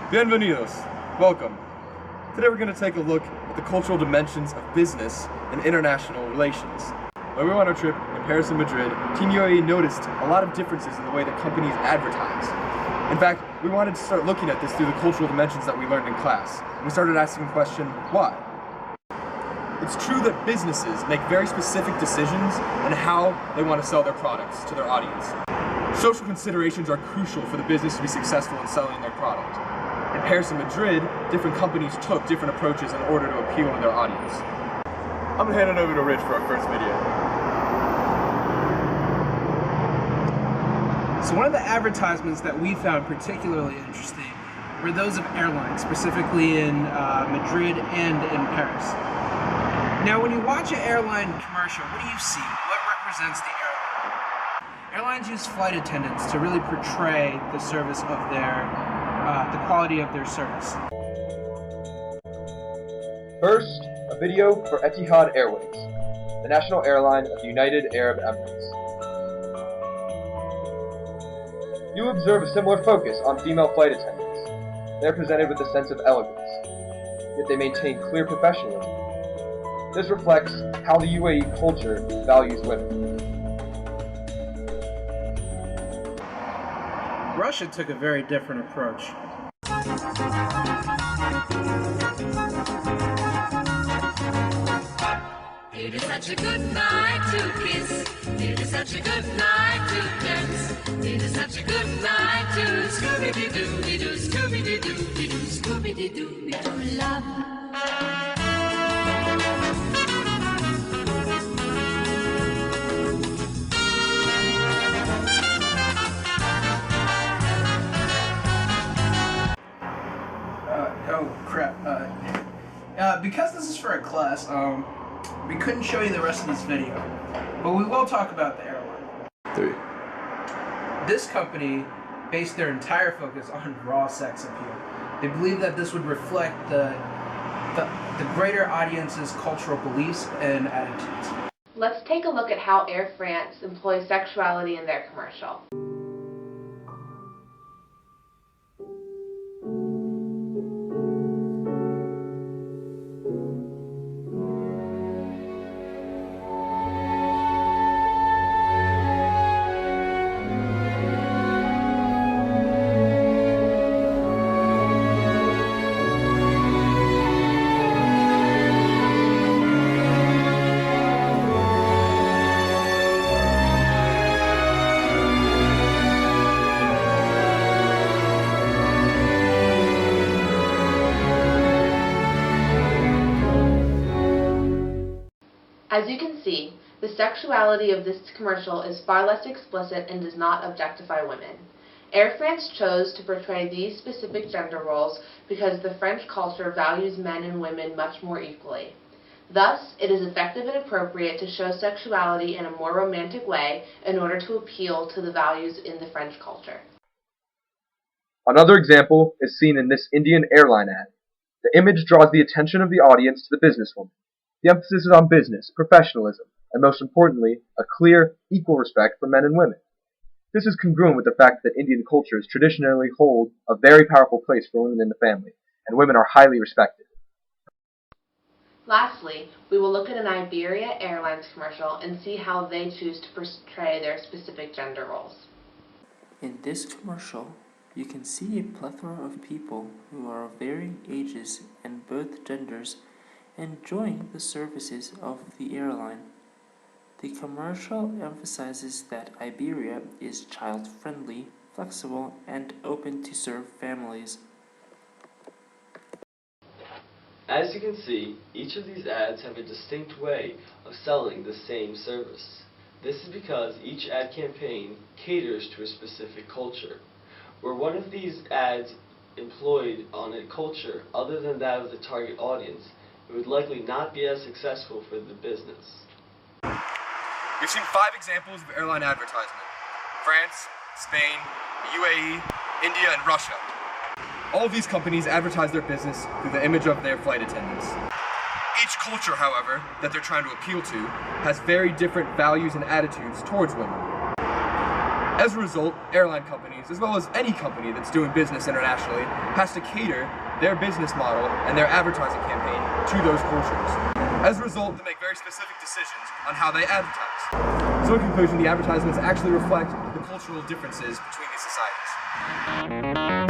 Bienvenidos. Welcome. Today we're going to take a look at the cultural dimensions of business and international relations. When we were on our trip in Paris and Madrid, Team UAE noticed a lot of differences in the way that companies advertise. In fact, we wanted to start looking at this through the cultural dimensions that we learned in class. And we started asking the question, why? It's true that businesses make very specific decisions on how they want to sell their products to their audience. Social considerations are crucial for the business to be successful in selling their product. In Paris and Madrid, different companies took different approaches in order to appeal to their audience. I'm going to hand it over to Rich for our first video. So one of the advertisements that we found particularly interesting were those of airlines, specifically in Madrid and in Paris. Now when you watch an airline commercial, what do you see? What represents the airline? Airlines use flight attendants to really portray the service of their the quality of their service. First, a video for Etihad Airways, the national airline of the United Arab Emirates. You observe a similar focus on female flight attendants. They are presented with a sense of elegance, yet they maintain clear professionalism. This reflects how the UAE culture values women. Russia took a very different approach. It is such a good night to kiss. It is such a good night to dance. It is such a good night to Scooby-Doo-Doo-Doo, Scooby-Doo-Doo-Doo, Scooby-Doo-Doo-Doo, love. Because this is for a class, we couldn't show you the rest of this video, but we will talk about the airline. This company based their entire focus on raw sex appeal. They believe that this would reflect the greater audience's cultural beliefs and attitudes. Let's take a look at how Air France employs sexuality in their commercial. As you can see, the sexuality of this commercial is far less explicit and does not objectify women. Air France chose to portray these specific gender roles because the French culture values men and women much more equally. Thus, it is effective and appropriate to show sexuality in a more romantic way in order to appeal to the values in the French culture. Another example is seen in this Indian airline ad. The image draws the attention of the audience to the businesswoman. The emphasis is on business, professionalism, and most importantly, a clear, equal respect for men and women. This is congruent with the fact that Indian cultures traditionally hold a very powerful place for women in the family, and women are highly respected. Lastly, we will look at an Iberia Airlines commercial and see how they choose to portray their specific gender roles. In this commercial, you can see a plethora of people who are of varying ages and both genders enjoying the services of the airline. The commercial emphasizes that Iberia is child-friendly, flexible, and open to serve families. As you can see, each of these ads have a distinct way of selling the same service. This is because each ad campaign caters to a specific culture. Were one of these ads employed on a culture other than that of the target audience, it would likely not be as successful for the business. We've seen 5 examples of airline advertisement: France, Spain, the UAE, India, and Russia. All of these companies advertise their business through the image of their flight attendants. Each culture, however, that they're trying to appeal to has very different values and attitudes towards women. As a result, airline companies, as well as any company that's doing business internationally, has to cater their business model and their advertising campaign to those cultures. As a result, they make very specific decisions on how they advertise. So in conclusion, the advertisements actually reflect the cultural differences between these societies.